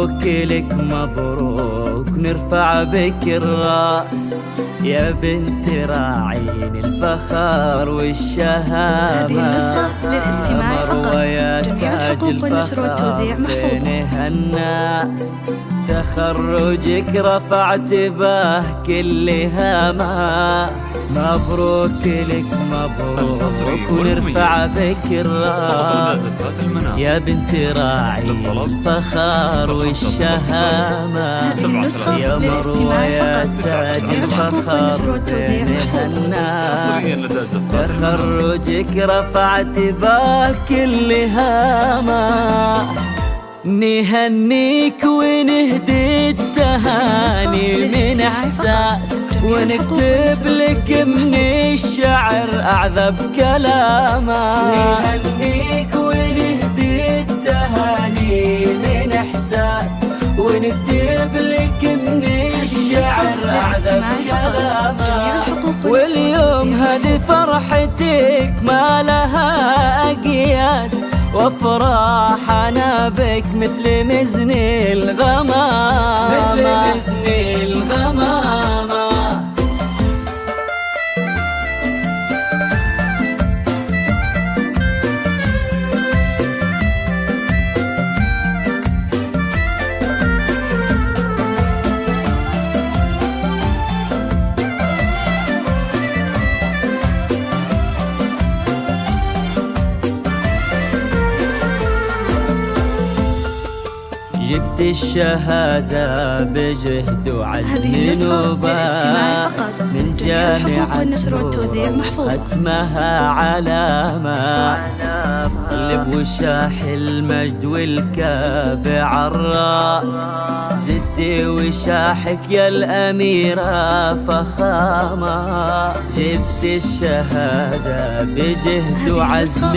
مبروك لك مبروك، نرفع بك الراس يا بنت راعين الفخر والشهامة. هذه النسخة للاستماع فقط. جميع الحقوق والنشر والتوزيع محفوظة. بينها الناس تخرجك رفعت به كل هامة. مبروك لك مبروك، ونرفع بك الراس يا بنت راعي الفخر والشهامة. يا مروة يا تاج الفخر بينها الناس تخرجك رفعت به كل هامة. نهنيك ونهدي التهاني من احساس، ونكتب لك من الشعر اعذب كلامه. نهنيك ونهدي التهاني من احساس، ونكتب لك من الشعر اعذب كلامه. واليوم هذه فرحتك ما لها اقياس، وافراحنا بك مثل مزن الغمامة، مثل مزن الغمامة. جبت الشهادة بجهد وعزم وباس من جامعة نور، ختمها علامة. قلب وشاح المجد والكاب عالراس، زدتي وشاحك يا الأميرة فخامة. جبت الشهادة بجهد وعزم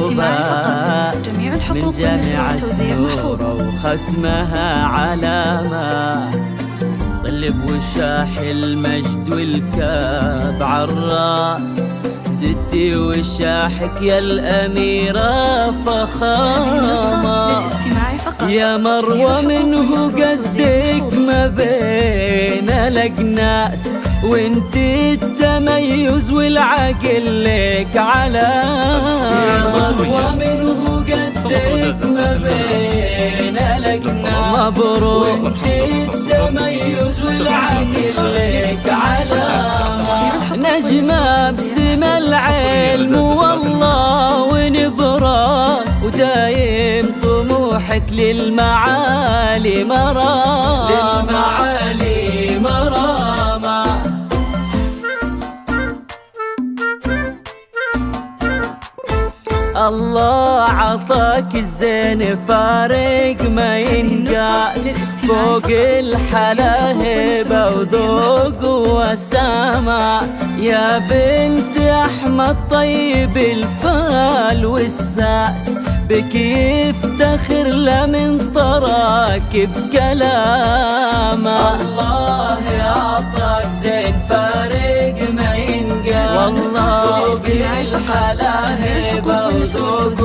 وباس من جامعة نور، ختمها علامة. طلب وشاح المجد والكاب عالراس، زدتي وشاحك يا الأميرة فخامة. يا مروة منه قدك ما بين الأجناس، وانت التميز والعقل لك علامة. يا مروة منه قدك ما بين الأجناس، وانت التميز والعقل لك علامة. نجمة بسما العلم والله ونبراس، ودايم طموحك للمعالي مرام، للمعالي مرامة. الله عطاك الزين فارق ما ينقاس، فوق الحلا هبة وذوق وسامة. يا بنت أحمد طيب الفال والساس، بك يفتخر لمن طراك بكلامه. الله عطاك زين فارق ما ينقاس، والله بالحلا هبة وذوق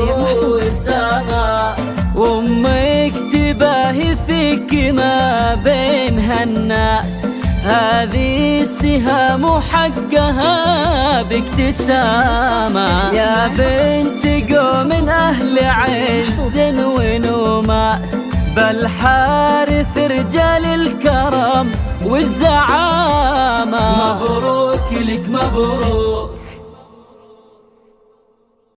وسامة. وامك تباهي فيك ما بينها الناس، هذه السهام حقها باكتسامة. يا بنت قوم أهل عز ونوماس، بل حارث رجال الكرم والزعامة. مبروك لك مبروك،